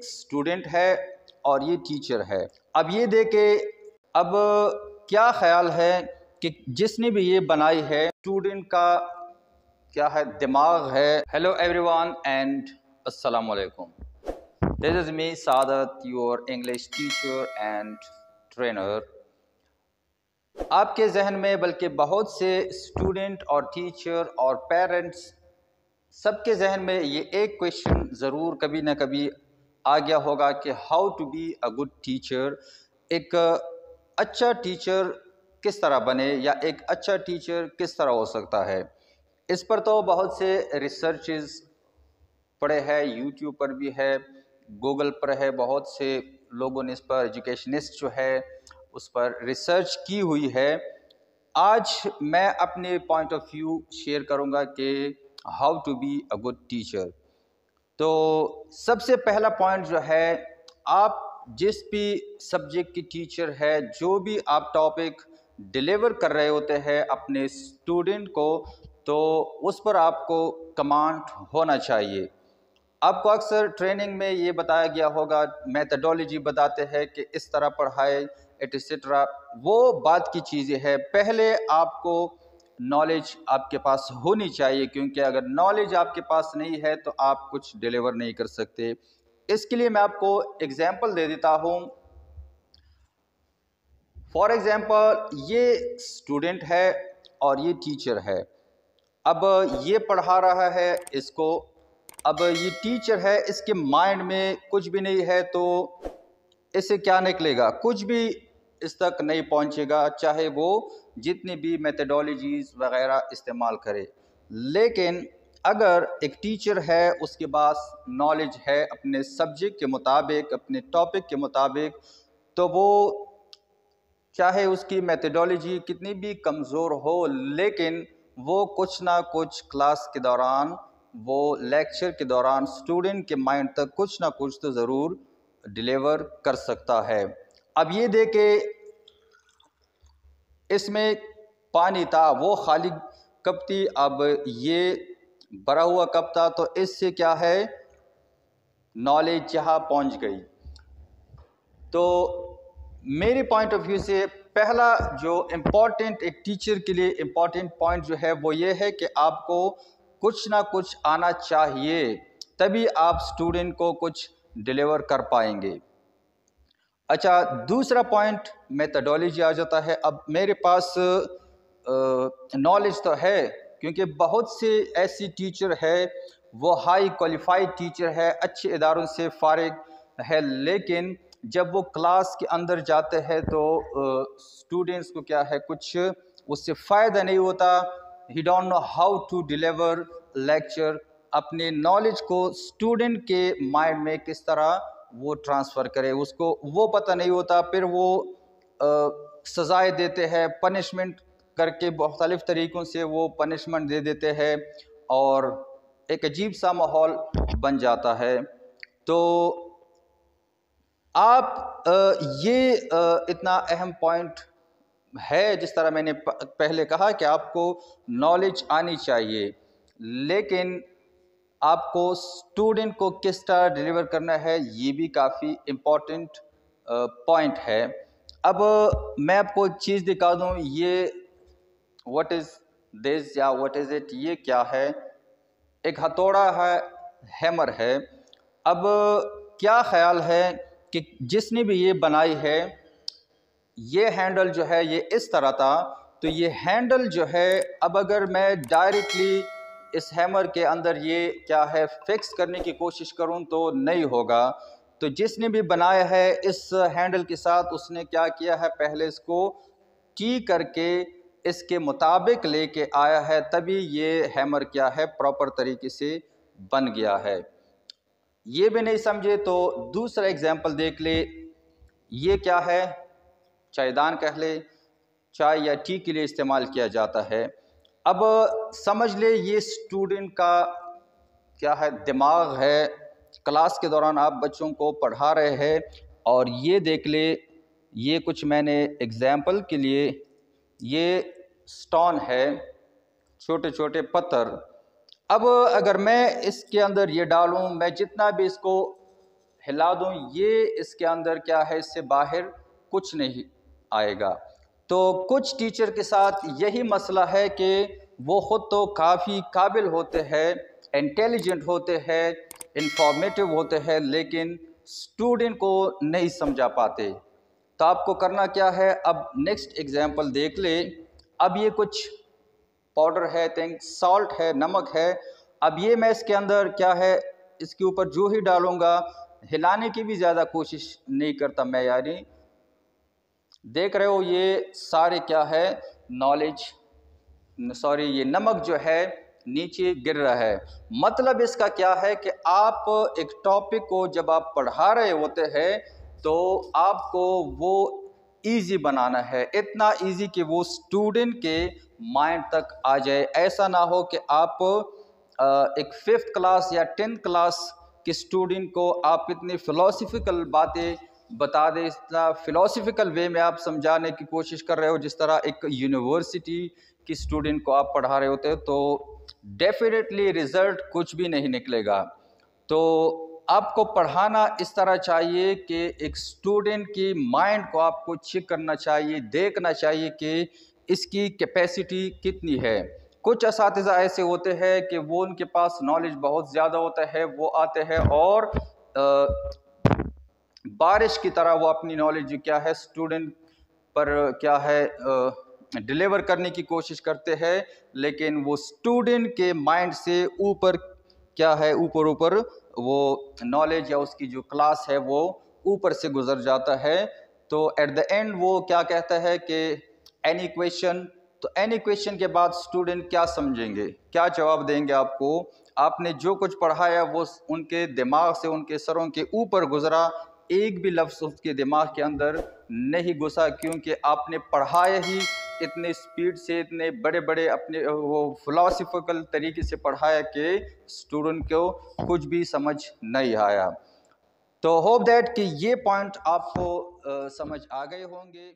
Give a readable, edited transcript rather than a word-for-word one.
Student है और ये टीचर है। अब ये देखे, अब क्या ख्याल है कि जिसने भी ये बनाई है स्टूडेंट का क्या है दिमाग है। हेलो एवरीवन एंड अस्सलाम वालेकुम। This is me Saadat, your English teacher and trainer. आपके जहन में बल्कि बहुत से स्टूडेंट और टीचर और पेरेंट्स सबके जहन में ये एक क्वेश्चन ज़रूर कभी ना कभी आ गया होगा कि how to be a good teacher. एक अच्छा टीचर किस तरह बने या एक अच्छा टीचर किस तरह हो सकता है। इस पर तो बहुत से रिसर्चेस पड़े हैं, यूट्यूब पर भी है, गूगल पर है, बहुत से लोगों ने इस पर, एजुकेशनिस्ट जो है उस पर रिसर्च की हुई है। आज मैं अपने पॉइंट ऑफ व्यू शेयर करूंगा कि how to be a good teacher. तो सबसे पहला पॉइंट जो है, आप जिस भी सब्जेक्ट की टीचर है, जो भी आप टॉपिक डिलीवर कर रहे होते हैं अपने स्टूडेंट को, तो उस पर आपको कमांड होना चाहिए। आपको अक्सर ट्रेनिंग में ये बताया गया होगा, मेथडोलॉजी बताते हैं कि इस तरह पढ़ाए एटसेट्रा, वो बात की चीज़ें हैं। पहले आपको नॉलेज आपके पास होनी चाहिए, क्योंकि अगर नॉलेज आपके पास नहीं है तो आप कुछ डिलीवर नहीं कर सकते। इसके लिए मैं आपको एग्जांपल दे देता हूँ। फॉर एग्जांपल, ये स्टूडेंट है और ये टीचर है। अब ये पढ़ा रहा है इसको, अब ये टीचर है, इसके माइंड में कुछ भी नहीं है, तो इससे क्या निकलेगा? कुछ भी इस तक नहीं पहुंचेगा, चाहे वो जितनी भी मेथडोलॉजीज वगैरह इस्तेमाल करे। लेकिन अगर एक टीचर है, उसके पास नॉलेज है अपने सब्जेक्ट के मुताबिक, अपने टॉपिक के मुताबिक, तो वो चाहे उसकी मेथडोलॉजी कितनी भी कमज़ोर हो, लेकिन वो कुछ ना कुछ क्लास के दौरान, वो लेक्चर के दौरान स्टूडेंट के माइंड तक कुछ ना कुछ तो ज़रूर डिलीवर कर सकता है। अब ये देखे, इसमें पानी था, वो खाली कप थी, अब ये भरा हुआ कप था, तो इससे क्या है, नॉलेज यहाँ पहुँच गई। तो मेरे पॉइंट ऑफ व्यू से पहला जो इम्पॉर्टेंट, एक टीचर के लिए इम्पॉर्टेंट पॉइंट जो है वो ये है कि आपको कुछ ना कुछ आना चाहिए, तभी आप स्टूडेंट को कुछ डिलीवर कर पाएंगे। अच्छा, दूसरा पॉइंट मेथडोलॉजी आ जाता है। अब मेरे पास नॉलेज तो है, क्योंकि बहुत से ऐसी टीचर है, वो हाई क्वालिफाइड टीचर है, अच्छे इदारों से फारिग है, लेकिन जब वो क्लास के अंदर जाते हैं तो स्टूडेंट्स को क्या है, कुछ उससे फ़ायदा नहीं होता। He don't know how to deliver lecture, अपने नॉलेज को स्टूडेंट के माइंड में किस तरह वो ट्रांसफ़र करे, उसको वो पता नहीं होता। फिर वो सज़ाएँ देते हैं, पनिशमेंट करके मुख्तलिफ़ तरीक़ों से वो पनिशमेंट दे देते हैं, और एक अजीब सा माहौल बन जाता है। तो आप ये इतना अहम पॉइंट है, जिस तरह मैंने पहले कहा कि आपको नॉलेज आनी चाहिए, लेकिन आपको स्टूडेंट को किस तरह डिलीवर करना है, ये भी काफ़ी इम्पोर्टेंट पॉइंट है। अब मैं आपको एक चीज़ दिखा दूँ, ये व्हाट इज़ दिस या व्हाट इज़ इट, ये क्या है? एक हथौड़ा है, हैमर है। अब क्या ख्याल है कि जिसने भी ये बनाई है, ये हैंडल जो है ये इस तरह था, तो ये हैंडल जो है, अब अगर मैं डायरेक्टली इस हैमर के अंदर ये क्या है फिक्स करने की कोशिश करूं तो नहीं होगा। तो जिसने भी बनाया है इस हैंडल के साथ, उसने क्या किया है, पहले इसको टी करके इसके मुताबिक लेके आया है, तभी ये हैमर क्या है प्रॉपर तरीके से बन गया है। ये भी नहीं समझे तो दूसरा एग्जाम्पल देख ले। ये क्या है, चायदान कह ले, चाय या टी के लिए इस्तेमाल किया जाता है। अब समझ ले, ये स्टूडेंट का क्या है दिमाग है, क्लास के दौरान आप बच्चों को पढ़ा रहे हैं, और ये देख ले, ये कुछ मैंने एग्जाम्पल के लिए, ये स्टोन है, छोटे छोटे पत्थर। अब अगर मैं इसके अंदर ये डालूं, मैं जितना भी इसको हिला दूँ, ये इसके अंदर क्या है, इससे बाहर कुछ नहीं आएगा। तो कुछ टीचर के साथ यही मसला है कि वो ख़ुद तो काफ़ी काबिल होते हैं, इंटेलिजेंट होते हैं, इंफॉर्मेटिव होते हैं, लेकिन स्टूडेंट को नहीं समझा पाते। तो आपको करना क्या है, अब नेक्स्ट एग्जांपल देख ले। अब ये कुछ पाउडर है, थिंक सॉल्ट है, नमक है। अब ये मैं इसके अंदर क्या है, इसके ऊपर जो ही डालूँगा, हिलाने की भी ज़्यादा कोशिश नहीं करता मैं यानी। देख रहे हो ये सारे क्या है, ये नमक जो है नीचे गिर रहा है। मतलब इसका क्या है कि आप एक टॉपिक को जब आप पढ़ा रहे होते हैं तो आपको वो इजी बनाना है, इतना इजी कि वो स्टूडेंट के माइंड तक आ जाए। ऐसा ना हो कि आप एक 5th क्लास या 10th क्लास के स्टूडेंट को आप इतनी फ़िलोसफिकल बातें बता दें, इस तरह फ़िलोसफिकल वे में आप समझाने की कोशिश कर रहे हो जिस तरह एक यूनिवर्सिटी की स्टूडेंट को आप पढ़ा रहे होते हो, तो डेफिनेटली रिज़ल्ट कुछ भी नहीं निकलेगा। तो आपको पढ़ाना इस तरह चाहिए कि एक स्टूडेंट की माइंड को आपको चेक करना चाहिए, देखना चाहिए कि इसकी कैपेसिटी कितनी है। कुछ असातिज़ा ऐसे होते हैं कि वो उनके पास नॉलेज बहुत ज़्यादा होता है, वो आते हैं और बारिश की तरह वो अपनी नॉलेज क्या है स्टूडेंट पर क्या है डिलीवर करने की कोशिश करते हैं, लेकिन वो स्टूडेंट के माइंड से ऊपर क्या है, ऊपर वो नॉलेज या उसकी जो क्लास है वो ऊपर से गुजर जाता है। तो एट द एंड वो क्या कहता है कि एनी क्वेश्चन, तो एनी क्वेश्चन के बाद स्टूडेंट क्या समझेंगे, क्या जवाब देंगे आपको? आपने जो कुछ पढ़ाया वो उनके दिमाग से, उनके सरों के ऊपर गुजरा, एक भी लफ्ज़ उसके दिमाग के अंदर नहीं घुसा, क्योंकि आपने पढ़ाया ही इतने स्पीड से, इतने बड़े बड़े अपने वो फिलोसफिकल तरीके से पढ़ाया कि स्टूडेंट को कुछ भी समझ नहीं आया। तो होप दैट कि ये पॉइंट आपको समझ आ गए होंगे।